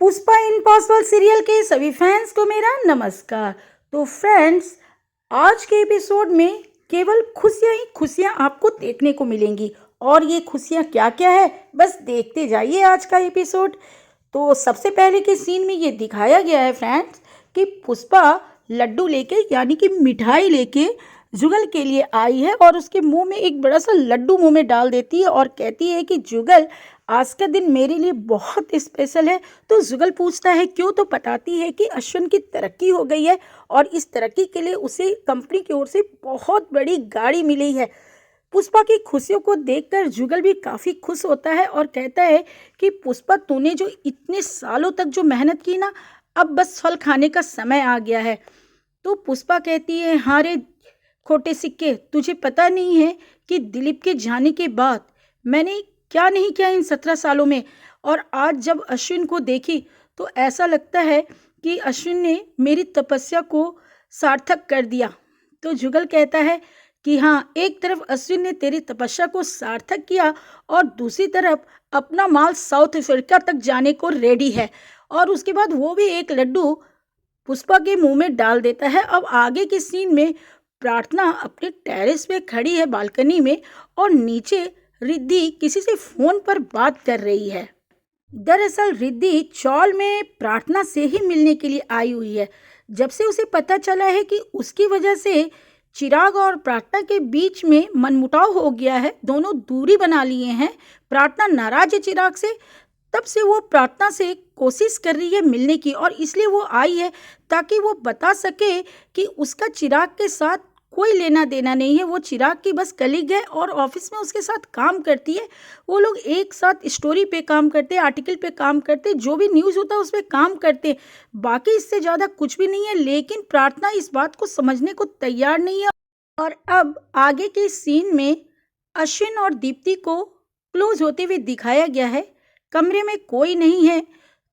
Pushpa impossible serial के सभी fans को मेरा नमस्कार। तो फ्रेंड्स, आज के एपिसोड में केवल खुशियां ही खुशियां आपको देखने को मिलेंगी। और ये खुशियां क्या क्या है, बस देखते जाइए आज का एपिसोड। तो सबसे पहले के सीन में ये दिखाया गया है फ्रेंड्स कि पुष्पा लड्डू लेके यानी कि मिठाई लेके जुगल के लिए आई है और उसके मुंह में एक बड़ा सा लड्डू मुंह में डाल देती है और कहती है कि जुगल, आज का दिन मेरे लिए बहुत स्पेशल है। तो जुगल पूछता है क्यों, तो बताती है कि अश्विन की तरक्की हो गई है और इस तरक्की के लिए उसे कंपनी की ओर से बहुत बड़ी गाड़ी मिली है। पुष्पा की खुशियों को देखकर जुगल भी काफ़ी खुश होता है और कहता है कि पुष्पा, तूने जो इतने सालों तक जो मेहनत की ना, अब बस फल खाने का समय आ गया है। तो पुष्पा कहती है, हाँ रे खोटे सिक्के, तुझे पता नहीं है कि दिलीप के जाने के बाद मैंने क्या नहीं किया इन 17 सालों में। और आज जब अश्विन को देखी तो ऐसा लगता है कि अश्विन ने मेरी तपस्या को सार्थक कर दिया। तो जुगल कहता है कि हाँ, एक तरफ अश्विन ने तेरी तपस्या को सार्थक किया और दूसरी तरफ अपना माल साउथ अफ्रीका तक जाने को रेडी है। और उसके बाद वो भी एक लड्डू पुष्पा के मुंह में डाल देता है। अब आगे के सीन में प्रार्थना अपने टेरेस पे खड़ी है बालकनी में और नीचे रिद्धि किसी से फोन पर बात कर रही है। दरअसल रिद्धि चौल में प्रार्थना से ही मिलने के लिए आई हुई है। जब से उसे पता चला है कि उसकी वजह से चिराग और प्रार्थना के बीच में मनमुटाव हो गया है, दोनों दूरी बना लिए हैं, प्रार्थना नाराज है चिराग से, तब से वो प्रार्थना से कोशिश कर रही है मिलने की और इसलिए वो आई है ताकि वो बता सके कि उसका चिराग के साथ कोई लेना देना नहीं है। वो चिराग की बस कलीग है और ऑफिस में उसके साथ काम करती है। वो लोग एक साथ स्टोरी पे काम करते हैं, आर्टिकल पे काम करते हैं, जो भी न्यूज़ होता है उस पर काम करते हैं। बाकी इससे ज़्यादा कुछ भी नहीं है। लेकिन प्रार्थना इस बात को समझने को तैयार नहीं है। और अब आगे के सीन में अश्विन और दीप्ति को क्लोज होते हुए दिखाया गया है। कमरे में कोई नहीं है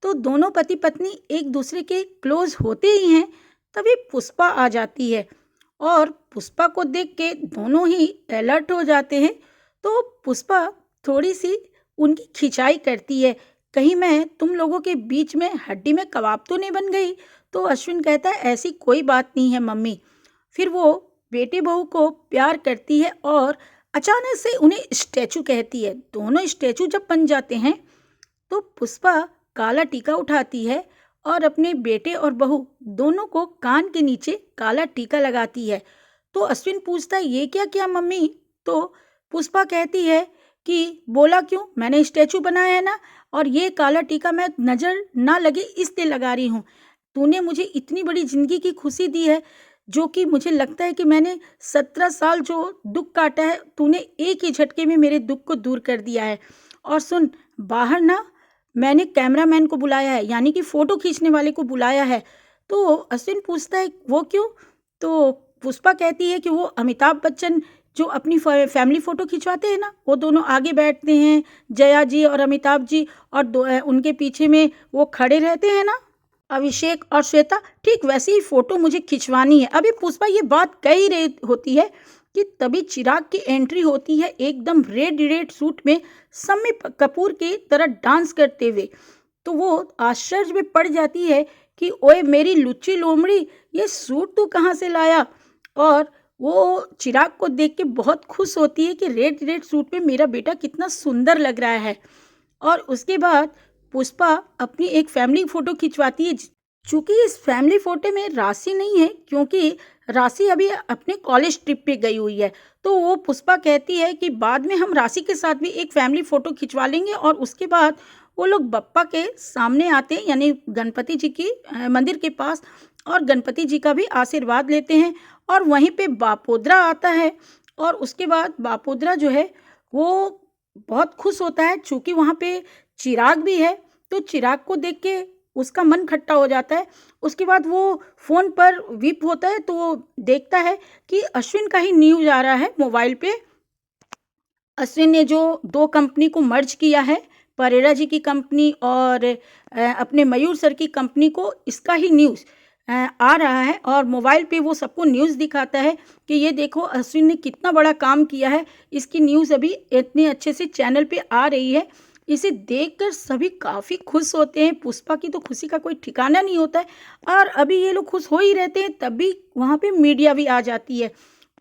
तो दोनों पति पत्नी एक दूसरे के क्लोज होते ही हैं। तभी पुष्पा आ जाती है और पुष्पा को देख के दोनों ही अलर्ट हो जाते हैं। तो पुष्पा थोड़ी सी उनकी खिंचाई करती है, कहीं मैं तुम लोगों के बीच में हड्डी में कबाब तो नहीं बन गई। तो अश्विन कहता है ऐसी कोई बात नहीं है मम्मी। फिर वो बेटे बहू को प्यार करती है और अचानक से उन्हें स्टैचू कहती है। दोनों स्टैचू जब बन जाते हैं तो पुष्पा काला टीका उठाती है और अपने बेटे और बहू दोनों को कान के नीचे काला टीका लगाती है। तो अश्विन पूछता है ये क्या किया मम्मी। तो पुष्पा कहती है कि बोला क्यों, मैंने स्टैचू बनाया है ना, और ये काला टीका मैं नज़र ना लगे इसलिए लगा रही हूँ। तूने मुझे इतनी बड़ी जिंदगी की खुशी दी है, जो कि मुझे लगता है कि मैंने 17 साल जो दुख काटा है, तूने एक ही झटके में मेरे दुख को दूर कर दिया है। और सुन, बाहर ना मैंने कैमरामैन को बुलाया है, यानी कि फ़ोटो खींचने वाले को बुलाया है। तो अश्विन पूछता है वो क्यों। तो पुष्पा कहती है कि वो अमिताभ बच्चन जो अपनी फैमिली फ़ोटो खिंचवाते हैं ना, वो दोनों आगे बैठते हैं, जया जी और अमिताभ जी, और उनके पीछे में वो खड़े रहते हैं ना, अभिषेक और श्वेता, ठीक वैसी ही फ़ोटो मुझे खिंचवानी है। अभी पुष्पा ये बात कह ही रही होती है कि तभी चिराग की एंट्री होती है एकदम रेड रेड सूट में, शम्मी कपूर की तरह डांस करते हुए। तो वो आश्चर्य में पड़ जाती है कि ओए मेरी लुच्ची लोमड़ी, ये सूट तू कहाँ से लाया। और वो चिराग को देख के बहुत खुश होती है कि रेड रेड सूट में मेरा बेटा कितना सुंदर लग रहा है। और उसके बाद पुष्पा अपनी एक फैमिली फ़ोटो खिंचवाती है। चूँकि इस फैमिली फ़ोटो में राशि नहीं है, क्योंकि राशि अभी अपने कॉलेज ट्रिप पे गई हुई है। तो वो पुष्पा कहती है कि बाद में हम राशि के साथ भी एक फैमिली फ़ोटो खिंचवा लेंगे। और उसके बाद वो लोग बप्पा के सामने आते हैं, यानी गणपति जी की मंदिर के पास, और गणपति जी का भी आशीर्वाद लेते हैं। और वहीं पे बापोद्रा आता है और उसके बाद बापोद्रा जो है वो बहुत खुश होता है, चूँकि वहाँ पे चिराग भी है। तो चिराग को देख के उसका मन खट्टा हो जाता है। उसके बाद वो फ़ोन पर विप होता है तो वो देखता है कि अश्विन का ही न्यूज़ आ रहा है मोबाइल पे। अश्विन ने जो 2 कंपनी को मर्ज किया है, परेरा जी की कंपनी और अपने मयूर सर की कंपनी को, इसका ही न्यूज़ आ रहा है। और मोबाइल पे वो सबको न्यूज़ दिखाता है कि ये देखो अश्विन ने कितना बड़ा काम किया है, इसकी न्यूज़ अभी इतने अच्छे से चैनल पे आ रही है। इसे देखकर सभी काफ़ी खुश होते हैं। पुष्पा की तो खुशी का कोई ठिकाना नहीं होता है और अभी ये लोग खुश हो ही रहते हैं, तभी वहाँ पे मीडिया भी आ जाती है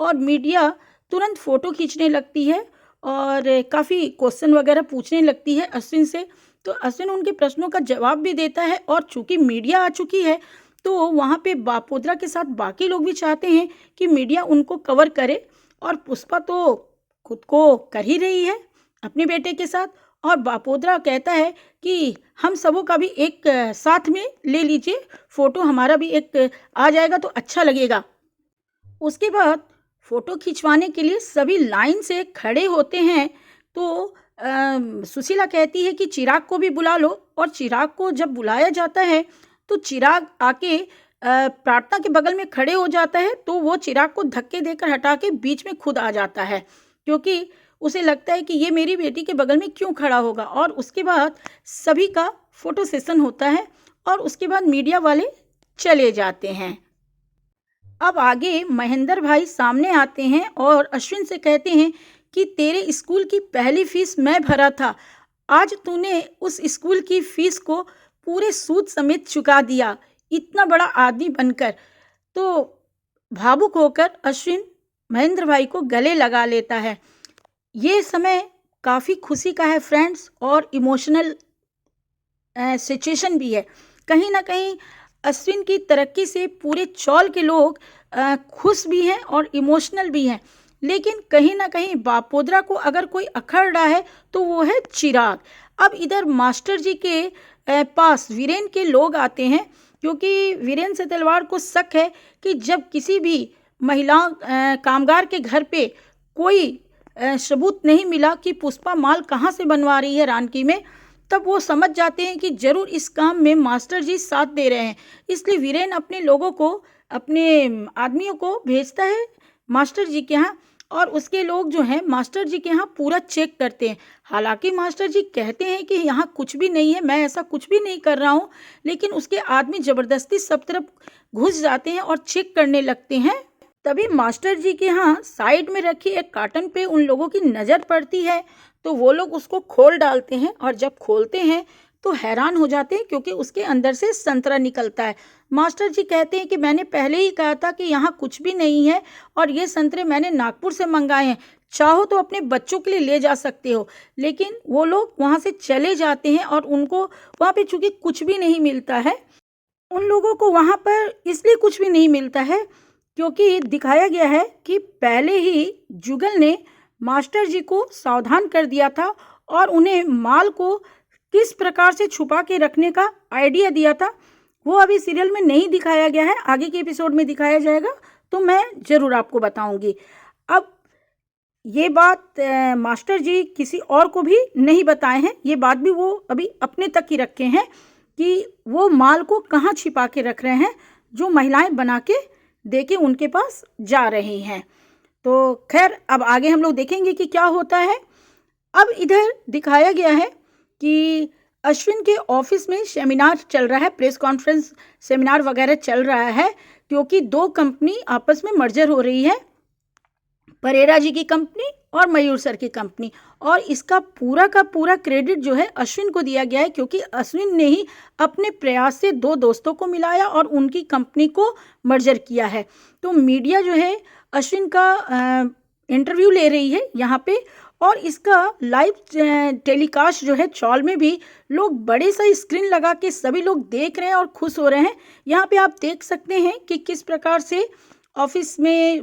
और मीडिया तुरंत फ़ोटो खींचने लगती है और काफ़ी क्वेश्चन वगैरह पूछने लगती है अश्विन से। तो अश्विन उनके प्रश्नों का जवाब भी देता है और चूँकि मीडिया आ चुकी है, तो वहाँ पे बापोद्रा के साथ बाकी लोग भी चाहते हैं कि मीडिया उनको कवर करे और पुष्पा तो खुद को कर ही रही है अपने बेटे के साथ। और बापोद्रा कहता है कि हम सबों का भी एक साथ में ले लीजिए फ़ोटो, हमारा भी एक आ जाएगा तो अच्छा लगेगा। उसके बाद फ़ोटो खिंचवाने के लिए सभी लाइन से खड़े होते हैं, तो सुशीला कहती है कि चिराग को भी बुला लो और चिराग को जब बुलाया जाता है तो चिराग आके प्रार्थना के बगल में खड़े हो जाता है, तो वो चिराग को धक्के देकर हटा के बीच में खुद आ जाता है क्योंकि उसे लगता है कि ये मेरी बेटी के बगल में क्यों खड़ा होगा। और उसके बाद सभी का फ़ोटो सेशन होता है और उसके बाद मीडिया वाले चले जाते हैं। अब आगे महेंद्र भाई सामने आते हैं और अश्विन से कहते हैं कि तेरे स्कूल की पहली फीस मैं भरा था, आज तूने उस स्कूल की फीस को पूरे सूद समेत चुका दिया, इतना बड़ा आदमी बनकर। तो भावुक होकर अश्विन महेंद्र भाई को गले लगा लेता है। ये समय काफ़ी खुशी का है फ्रेंड्स और इमोशनल सिचुएशन भी है। कहीं ना कहीं अश्विन की तरक्की से पूरे चौल के लोग खुश भी हैं और इमोशनल भी हैं, लेकिन कहीं ना कहीं बापोद्रा को अगर कोई अखड़ रहा है तो वो है चिराग। अब इधर मास्टर जी के पास वीरेन के लोग आते हैं क्योंकि वीरेन से तलवार को शक है कि जब किसी भी महिला कामगार के घर पे कोई सबूत नहीं मिला कि पुष्पा माल कहाँ से बनवा रही है रानकी में, तब वो समझ जाते हैं कि ज़रूर इस काम में मास्टर जी साथ दे रहे हैं। इसलिए वीरेन अपने लोगों को, अपने आदमियों को भेजता है मास्टर जी के यहाँ और उसके लोग जो हैं मास्टर जी के यहाँ पूरा चेक करते हैं। हालांकि मास्टर जी कहते हैं कि यहाँ कुछ भी नहीं है, मैं ऐसा कुछ भी नहीं कर रहा हूँ, लेकिन उसके आदमी ज़बरदस्ती सब तरफ घुस जाते हैं और चेक करने लगते हैं। तभी मास्टर जी के यहाँ साइड में रखी एक कार्टन पे उन लोगों की नज़र पड़ती है, तो वो लोग उसको खोल डालते हैं और जब खोलते हैं तो हैरान हो जाते हैं क्योंकि उसके अंदर से संतरा निकलता है। मास्टर जी कहते हैं कि मैंने पहले ही कहा था कि यहाँ कुछ भी नहीं है और ये संतरे मैंने नागपुर से मंगाए हैं, चाहो तो अपने बच्चों के लिए ले जा सकते हो। लेकिन वो लोग वहाँ से चले जाते हैं और उनको वहाँ पे चूँकि कुछ भी नहीं मिलता है, उन लोगों को वहाँ पर इसलिए कुछ भी नहीं मिलता है क्योंकि दिखाया गया है कि पहले ही जुगल ने मास्टर जी को सावधान कर दिया था और उन्हें माल को किस प्रकार से छुपा के रखने का आइडिया दिया था। वो अभी सीरियल में नहीं दिखाया गया है, आगे के एपिसोड में दिखाया जाएगा तो मैं ज़रूर आपको बताऊंगी। अब ये बात मास्टर जी किसी और को भी नहीं बताए हैं, ये बात भी वो अभी अपने तक ही रखे हैं कि वो माल को कहाँ छिपा के रख रहे हैं जो महिलाएं बना के दे के उनके पास जा रही हैं। तो खैर अब आगे हम लोग देखेंगे कि क्या होता है। अब इधर दिखाया गया है कि अश्विन के ऑफिस में सेमिनार चल रहा है, प्रेस कॉन्फ्रेंस सेमिनार वगैरह चल रहा है क्योंकि दो कंपनी आपस में मर्जर हो रही है, परेरा जी की कंपनी और मयूर सर की कंपनी, और इसका पूरा का पूरा क्रेडिट जो है अश्विन को दिया गया है क्योंकि अश्विन ने ही अपने प्रयास से दो दोस्तों को मिलाया और उनकी कंपनी को मर्जर किया है। तो मीडिया जो है अश्विन का इंटरव्यू ले रही है यहाँ पे और इसका लाइव टेलीकास्ट जो है चौल में भी लोग बड़े सा स्क्रीन लगा के सभी लोग देख रहे हैं और खुश हो रहे हैं। यहाँ पे आप देख सकते हैं कि किस प्रकार से ऑफिस में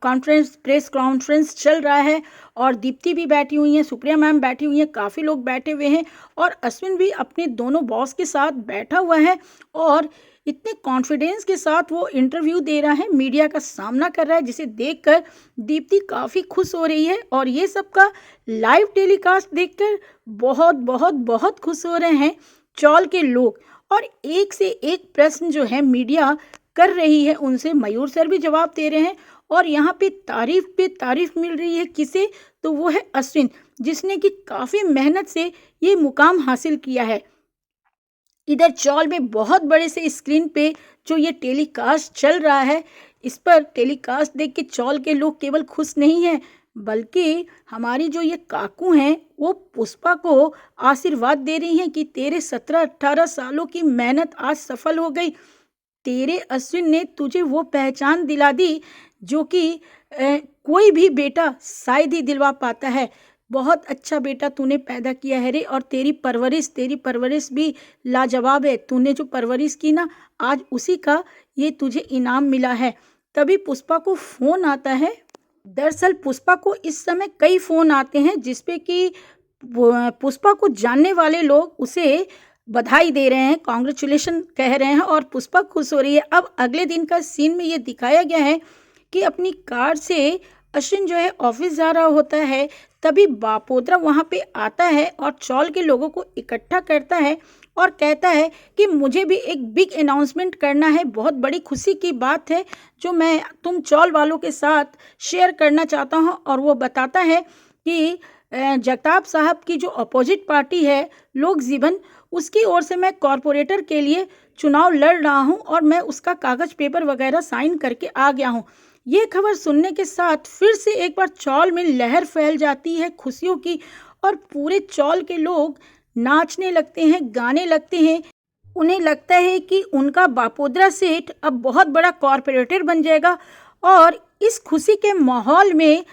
प्रेस कॉन्फ्रेंस चल रहा है और दीप्ति भी बैठी हुई हैं, सुप्रिया मैम बैठी हुई हैं, काफ़ी लोग बैठे हुए हैं और अश्विन भी अपने दोनों बॉस के साथ बैठा हुआ है और इतने कॉन्फिडेंस के साथ वो इंटरव्यू दे रहा है, मीडिया का सामना कर रहा है, जिसे देखकर दीप्ति काफ़ी खुश हो रही है और ये सबका लाइव टेलीकास्ट देखकर बहुत बहुत बहुत खुश हो रहे हैं चौल के लोग। और एक से एक प्रश्न जो है मीडिया कर रही है उनसे, मयूर सर भी जवाब दे रहे हैं और यहाँ पे तारीफ मिल रही है किसे, तो वो है अश्विन, जिसने कि काफ़ी मेहनत से ये मुकाम हासिल किया है। इधर चौल में बहुत बड़े से स्क्रीन पे जो ये टेलीकास्ट चल रहा है, इस पर टेलीकास्ट देख के चौल के लोग केवल खुश नहीं हैं बल्कि हमारी जो ये काकू हैं वो पुष्पा को आशीर्वाद दे रही हैं कि तेरे 17-18 सालों की मेहनत आज सफल हो गई। तेरे अश्विन ने तुझे वो पहचान दिला दी जो कि कोई भी बेटा शायद ही दिलवा पाता है। बहुत अच्छा बेटा तूने पैदा किया है रे, और तेरी परवरिश भी लाजवाब है। तूने जो परवरिश की ना, आज उसी का ये तुझे इनाम मिला है। तभी पुष्पा को फ़ोन आता है। दरअसल पुष्पा को इस समय कई फ़ोन आते हैं जिसपे कि पुष्पा को जानने वाले लोग उसे बधाई दे रहे हैं, कॉन्ग्रेचुलेशन कह रहे हैं और पुष्पा खुश हो रही है। अब अगले दिन का सीन में ये दिखाया गया है कि अपनी कार से अश्विन जो है ऑफिस जा रहा होता है, तभी बापोद्रा वहाँ पे आता है और चौल के लोगों को इकट्ठा करता है और कहता है कि मुझे भी एक बिग अनाउंसमेंट करना है, बहुत बड़ी खुशी की बात है जो मैं तुम चौल वालों के साथ शेयर करना चाहता हूँ। और वो बताता है कि जगताप साहब की जो अपोजिट पार्टी है लोक जीवन, उसकी ओर से मैं कॉरपोरेटर के लिए चुनाव लड़ रहा हूं और मैं उसका कागज पेपर वगैरह साइन करके आ गया हूं। ये खबर सुनने के साथ फिर से एक बार चौल में लहर फैल जाती है खुशियों की, और पूरे चौल के लोग नाचने लगते हैं, गाने लगते हैं। उन्हें लगता है कि उनका बापोद्रा सेठ अब बहुत बड़ा कॉरपोरेटर बन जाएगा। और इस खुशी के माहौल में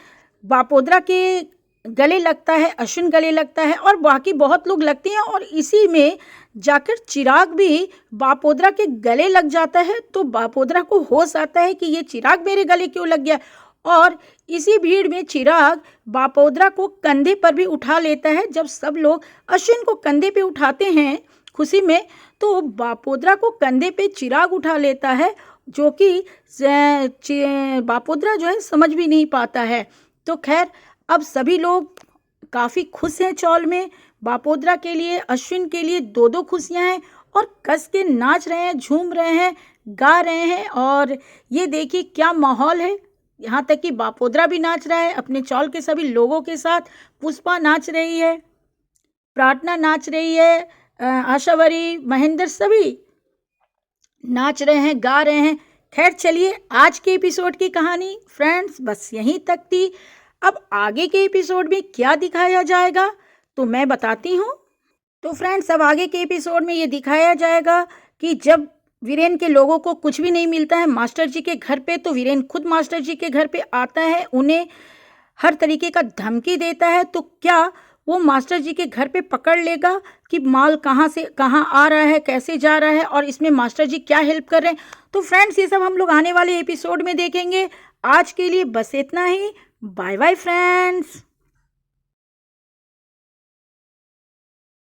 बापोद्रा के गले लगता है, अश्विन गले लगता है और बाकी बहुत लोग लगते हैं, और इसी में जाकर चिराग भी बापोद्रा के गले लग जाता है। तो बापोद्रा को होश आता है कि ये चिराग मेरे गले क्यों लग गया, और इसी भीड़ में चिराग बापोद्रा को कंधे पर भी उठा लेता है। जब सब लोग अश्विन को कंधे पे उठाते हैं खुशी में, तो बापोद्रा को कंधे पे चिराग उठा लेता है, जो कि बापोद्रा जो है समझ भी नहीं पाता है। तो खैर, अब सभी लोग काफ़ी खुश हैं चौल में। बापोद्रा के लिए, अश्विन के लिए दो दो खुशियां हैं, और कस के नाच रहे हैं, झूम रहे हैं, गा रहे हैं। और ये देखिए क्या माहौल है, यहाँ तक कि बापोद्रा भी नाच रहा है अपने चौल के सभी लोगों के साथ। पुष्पा नाच रही है, प्रार्थना नाच रही है, आशावरी, महेंद्र सभी नाच रहे हैं, गा रहे हैं। खैर चलिए, आज के एपिसोड की कहानी फ्रेंड्स बस यहीं तक थी। अब आगे के एपिसोड में क्या दिखाया जाएगा तो मैं बताती हूँ। तो फ्रेंड्स, अब आगे के एपिसोड में ये दिखाया जाएगा कि जब वीरेन के लोगों को कुछ भी नहीं मिलता है मास्टर जी के घर पे, तो वीरेन खुद मास्टर जी के घर पे आता है, उन्हें हर तरीके का धमकी देता है। तो क्या वो मास्टर जी के घर पे पकड़ लेगा कि माल कहाँ से कहाँ आ रहा है, कैसे जा रहा है, और इसमें मास्टर जी क्या हेल्प कर रहे हैं। तो फ्रेंड्स, ये सब हम लोग आने वाले एपिसोड में देखेंगे। आज के लिए बस इतना ही। Bye bye friends.